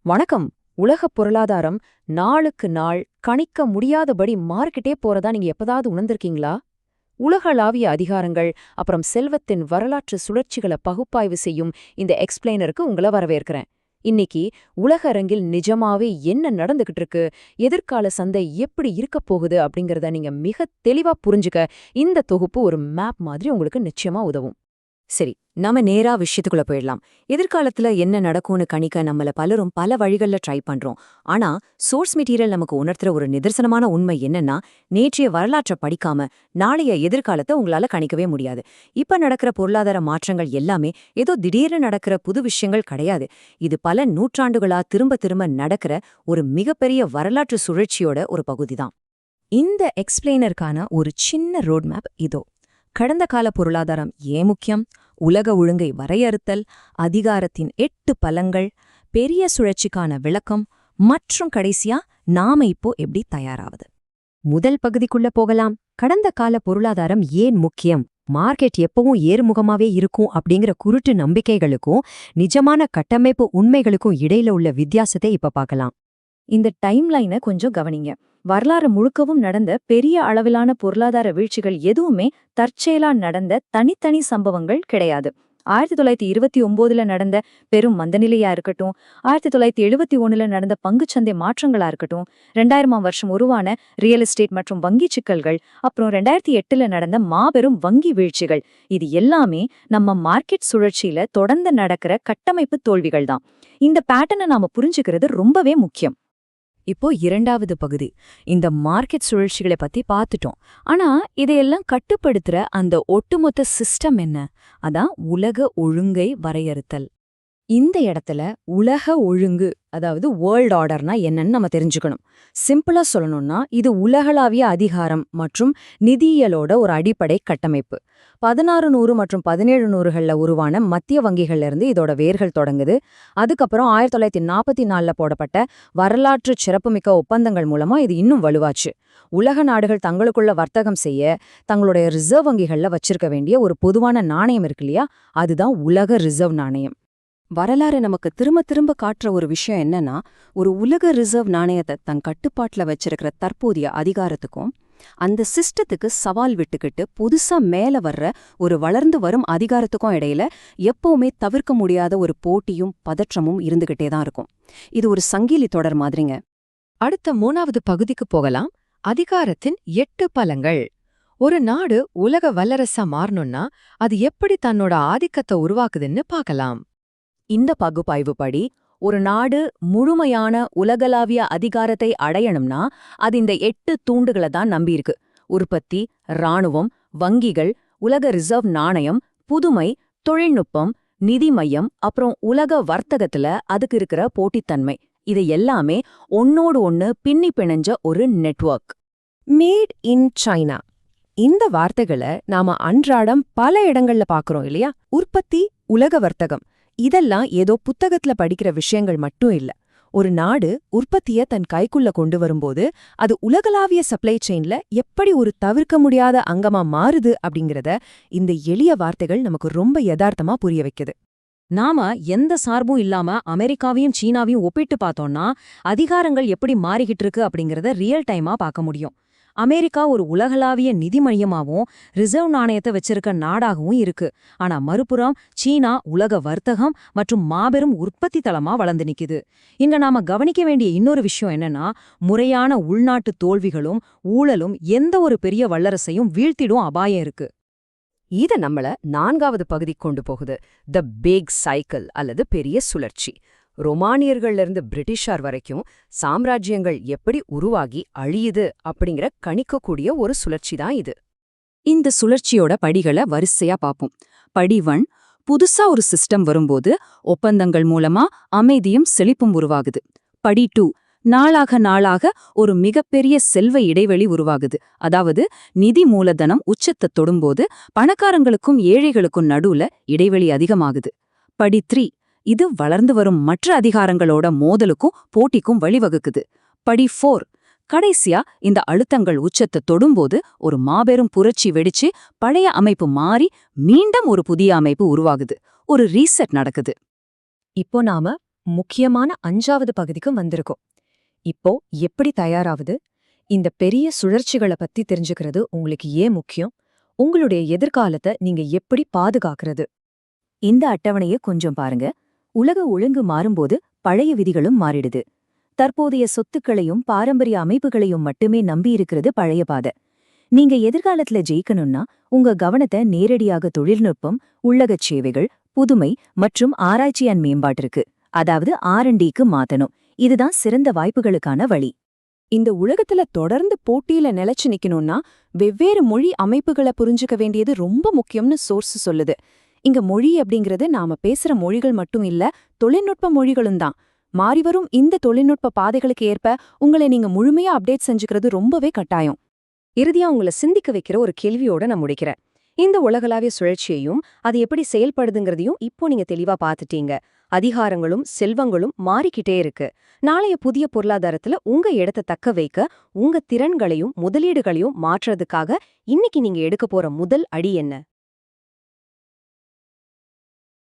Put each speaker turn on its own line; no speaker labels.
வணக்கம். உலகப் பொருளாதாரம் நாளுக்கு நாள் கணிக்க முடியாதபடி மாறிக்கிட்டே போறதா நீங்க எப்பதாவது உணர்ந்திருக்கீங்களா? உலகளாவிய அதிகாரங்கள், அப்புறம் செல்வத்தின் வரலாற்று சுழற்சிகளை பகுப்பாய்வு செய்யும் இந்த எக்ஸ்பிளைனருக்கு உங்கள வரவேற்கிறேன். இன்னைக்கு உலக அரங்கில் நிஜமாவே என்ன நடந்துகிட்டு இருக்கு, எதிர்கால சந்தை எப்படி இருக்கப் போகுது அப்படிங்கறத நீங்க மிக தெளிவா புரிஞ்சுக்க இந்த தொகுப்பு ஒரு மேப் மாதிரி உங்களுக்கு நிச்சயமா உதவும்.
சரி, நாம நேரா விஷயத்துக்குள்ள போயிடலாம். எதிர்காலத்துல என்ன நடக்கும்னு கணிக்க நம்மள பலரும் பல வழிகள்ல ட்ரை பண்றோம். ஆனா சோர்ஸ் மெட்டீரியல் நமக்கு உணர்த்துற ஒரு நிதர்சனமான உண்மை என்னன்னா, நேற்றைய வரலாற்றை படிக்காம நாளைய எதிர்காலத்தை உங்களால கணிக்கவே முடியாது. இப்ப நடக்கிற பொருளாதார மாற்றங்கள் எல்லாமே ஏதோ திடீர்னு நடக்கிற புது விஷயங்கள் கிடையாது. இது பல நூற்றாண்டுகளா திரும்ப திரும்ப நடக்கிற ஒரு மிகப்பெரிய வரலாற்று சுழற்சியோட ஒரு பகுதிதான். இந்த எக்ஸ்பிளைனருக்கான ஒரு சின்ன ரோட்மேப் இதோ. கடந்த கால பொருளாதாரம் ஏன் முக்கியம், உலக ஒழுங்கை வரையறுத்தல், அதிகாரத்தின் 8 பலங்கள், பெரிய சுழற்சிக்கான விளக்கம் மற்றும் கடைசியா நாம இப்போ எப்படி தயாராவது. முதல் பகுதிக்குள்ள போகலாம். கடந்த கால பொருளாதாரம் ஏன் முக்கியம், மார்க்கெட் எப்பவும் ஏறுமுகமாவே இருக்கும் அப்படிங்கிற குருட்டு நம்பிக்கைகளுக்கும் நிஜமான கட்டமைப்பு உண்மைகளுக்கும் இடையில உள்ள வித்தியாசத்தை இப்ப பார்க்கலாம்.
இந்த டைம்லைனை கொஞ்சம் கவனிங்க. வரலாறு முழுக்கவும் நடந்த பெரிய அளவிலான பொருளாதார வீழ்ச்சிகள் எதுவுமே தற்செயலா நடந்த தனித்தனி சம்பவங்கள் கிடையாது. 1929 நடந்த பெரும் மந்தநிலையா இருக்கட்டும், 1971 நடந்த பங்குச்சந்தை மாற்றங்களா இருக்கட்டும், 2000ஆம் வருஷம் உருவான ரியல் எஸ்டேட் மற்றும் வங்கி சிக்கல்கள், அப்புறம் 2008 நடந்த மாபெரும் வங்கி வீழ்ச்சிகள், இது எல்லாமே நம்ம மார்க்கெட் சுழற்சியில தொடர்ந்து நடக்கிற கட்டமைப்பு தோல்விகள் தான். இந்த பேட்டர்னை நாம புரிஞ்சுக்கிறது ரொம்பவே முக்கியம்.
இப்போ இரண்டாவது பகுதி, இந்த மார்க்கெட் சுழற்சிகளை பத்தி பார்த்துட்டோம். ஆனா இதையெல்லாம் கட்டுப்படுத்துற அந்த ஒட்டுமொத்த சிஸ்டம் என்ன? அதான் உலக ஒழுங்கை வரையறுத்தல். இந்த இடத்துல உலக ஒழுங்கு, அதாவது வேர்ல்ட் ஆர்டர்னா என்னன்னு நம்ம தெரிஞ்சுக்கணும். சிம்பிளா சொல்லணும்னா இது உலகளாவிய அதிகாரம் மற்றும் நிதியியலோட ஒரு அடிப்படை கட்டமைப்பு. 1600 மற்றும் 1700களில் உருவான மத்திய வங்கிகள்ல இருந்து இதோட வேர்கள் தொடங்குது. அதுக்கப்புறம் 1944 போடப்பட்ட வரலாற்று சிறப்புமிக்க ஒப்பந்தங்கள் மூலமா இது இன்னும் வலுவாச்சு. உலக நாடுகள் தங்களுக்குள்ள வர்த்தகம் செய்ய தங்களுடைய ரிசர்வ் வங்கிகள்ல வச்சிருக்க வேண்டிய ஒரு பொதுவான நாணயம் இருக்கு இல்லையா, அதுதான் உலக ரிசர்வ் நாணயம். வரலாறு நமக்கு திரும்ப திரும்ப காட்டுற ஒரு விஷயம் என்னன்னா, ஒரு உலக ரிசர்வ் நாணயத்தை தன் கட்டுப்பாட்டுல வச்சிருக்கிற தற்போதைய அதிகாரத்துக்கும் அந்த சிஸ்டத்துக்கு சவால் விட்டுக்கிட்டு புதுசா மேல வர்ற ஒரு வளர்ந்து வரும் அதிகாரத்துக்கும் இடையில எப்பவுமே தவிர்க்க முடியாத ஒரு போட்டியும் பதற்றமும் இருந்துகிட்டே தான் இருக்கும். இது ஒரு சங்கிலி தொடர் மாதிரிங்க.
அடுத்த 3வது பகுதிக்கு போகலாம். அதிகாரத்தின் 8 பலங்கள். ஒரு நாடு உலக வல்லரசா மாறணும்னா அது எப்படி தன்னோட ஆதிக்கத்தை உருவாக்குதுன்னு பார்க்கலாம்.
இந்த பகுப்பாய்வு படி ஒரு நாடு முழுமையான உலகளாவிய அதிகாரத்தை அடையணும்னா அது இந்த 8 தூண்டுகளை தான் நம்பியிருக்கு. உற்பத்தி, இராணுவம், வங்கிகள், உலக ரிசர்வ் நாணயம், புதுமை, தொழில்நுட்பம், நிதி மையம், அப்புறம் உலக வர்த்தகத்துல அதுக்கு இருக்கிற போட்டித்தன்மை. இது எல்லாமே ஒன்னோடு ஒன்னு பின்னி பிணைஞ்ச ஒரு நெட்வொர்க். மேட் இன் சைனா, இந்த வார்த்தைகளை நாம அன்றாடம் பல இடங்கள்ல பாக்குறோம் இல்லையா? உற்பத்தி, உலக வர்த்தகம், இதெல்லாம் ஏதோ புத்தகத்துல படிக்கிற விஷயங்கள் மட்டும் இல்ல. ஒரு நாடு உற்பத்திய தன் கைக்குள்ள கொண்டு வரும்போது அது உலகளாவிய சப்ளை செயின்ல எப்படி ஒரு தவிர்க்க முடியாத அங்கமா மாறுது அப்படிங்கறத இந்த எளிய வார்த்தைகள் நமக்கு ரொம்ப யதார்த்தமா புரிய வைக்குது.
நாம எந்த சார்பும் இல்லாம அமெரிக்காவையும் சீனாவையும் ஒப்பிட்டு பார்த்தோம்னா அதிகாரங்கள் எப்படி மாறிக்கிட்டு இருக்கு அப்படிங்கறத ரியல் டைமா பார்க்க முடியும். அமெரிக்கா ஒரு உலகளாவிய நிதி மையமாவும் ரிசர்வ் நாணயத்தை வச்சிருக்க நாடாகவும் இருக்கு. ஆனா மறுபுறம் சீனா உலக வர்த்தகம் மற்றும் மாபெரும் உற்பத்தி தளமா வளர்ந்து நிக்குது. இங்க நாம கவனிக்க வேண்டிய இன்னொரு விஷயம் என்னன்னா, முறையான உள்நாட்டு தோல்விகளும் ஊழலும் எந்த ஒரு பெரிய வல்லரசையும் வீழ்த்திடும் அபாயம் இருக்கு.
இத நம்மள 4வது பகுதி கொண்டு போகுது, த பிக் சைக்கிள் அல்லது பெரிய சுழற்சி. ரொமானியர்கள்ல இருந்து பிரிட்டிஷார் வரைக்கும் சாம்ராஜ்யங்கள் எப்படி உருவாகி அழியுது அப்படிங்கிற கணிக்கக்கூடிய ஒரு சுழற்சி தான் இது. இந்த சுழற்சியோட படிகளை வரிசையா பார்ப்போம். படி 1, புதுசா ஒரு சிஸ்டம் வரும்போது ஒப்பந்தங்கள் மூலமா அமைதியும் செழிப்பும் உருவாகுது. படி 2, நாளாக நாளாக ஒரு மிகப்பெரிய செல்வ இடைவெளி உருவாகுது. அதாவது நிதி மூலதனம் உச்சத்தை தொடும்போது பணக்காரங்களுக்கும் ஏழைகளுக்கும் நடுவுல இடைவெளி அதிகமாகுது. படி 3, இது வளர்ந்து வரும் மற்ற அதிகாரங்களோட மோதலுக்கும் போட்டிக்கும் வழிவகுக்குது. படி 4, கடைசியா இந்த அழுத்தங்கள் உச்சத்தை தொடும்போது ஒரு மாபெரும் புரட்சி வெடிச்சு பழைய அமைப்பு மாறி மீண்டும் ஒரு புதிய அமைப்பு உருவாகுது. ஒரு ரீசெட் நடக்குது. இப்போ நாம முக்கியமான 5வது பகுதிக்கு வந்திருக்கோம். இப்போ எப்படி தயாராவது? இந்த பெரிய சுழற்சிகளை பத்தி தெரிஞ்சுக்கிறது உங்களுக்கு ஏன் முக்கியம்? உங்களுடைய எதிர்காலத்தை நீங்க எப்படி பாதுகாக்கிறது?
இந்த அட்டவணைய கொஞ்சம் பாருங்க. உலக ஒழுங்கு மாறும்போது பழைய விதிகளும் மாறிடுது. தற்போதைய சொத்துக்களையும் பாரம்பரிய அமைப்புகளையும் மட்டுமே நம்பியிருக்கிறது பழைய பாதை. நீங்க எதிர்காலத்துல ஜெயிக்கணும்னா உங்க கவனத்தை நேரடியாக தொழில்நுட்பம், உள்ளகச் சேவைகள், புதுமை மற்றும் ஆராய்ச்சி அண்ட் மேம்பாட்டிற்கு, அதாவது R&Dக்கு மாத்தணும். இதுதான் சிறந்த வாய்ப்புகளுக்கான வழி.
இந்த உலகத்துல தொடர்ந்து போட்டியில நிலைச்சு நிக்கணும்னா வெவ்வேறு மொழி அமைப்புகளை புரிஞ்சுக்க வேண்டியது ரொம்ப முக்கியம்னு சோர்ஸ் சொல்லுது. இங்க மொழி அப்படிங்கிறது நாம பேசுற மொழிகள் மட்டும் இல்ல, தொழில்நுட்ப மொழிகளும் தான். மாறிவரும் இந்த தொழில்நுட்ப பாதைகளுக்கு ஏற்ப உங்களை நீங்க முழுமையா அப்டேட் செஞ்சுக்கிறது ரொம்பவே கட்டாயம்.
இறுதியா உங்களை சிந்திக்க வைக்கிற ஒரு கேள்வியோட நான் முடிக்கிறேன். இந்த உலகளாவிய சுழற்சியையும் அது எப்படி செயல்படுதுங்கிறதையும் இப்போ நீங்க தெளிவா பார்த்துட்டீங்க. அதிகாரங்களும் செல்வங்களும் மாறிக்கிட்டே இருக்கு. நாளைய புதிய பொருளாதாரத்துல உங்க இடத்தை தக்க வைக்க உங்க திறன்களையும் முதலீடுகளையும் மாற்றுறதுக்காக இன்னைக்கு நீங்க எடுக்க போற முதல் அடி என்ன?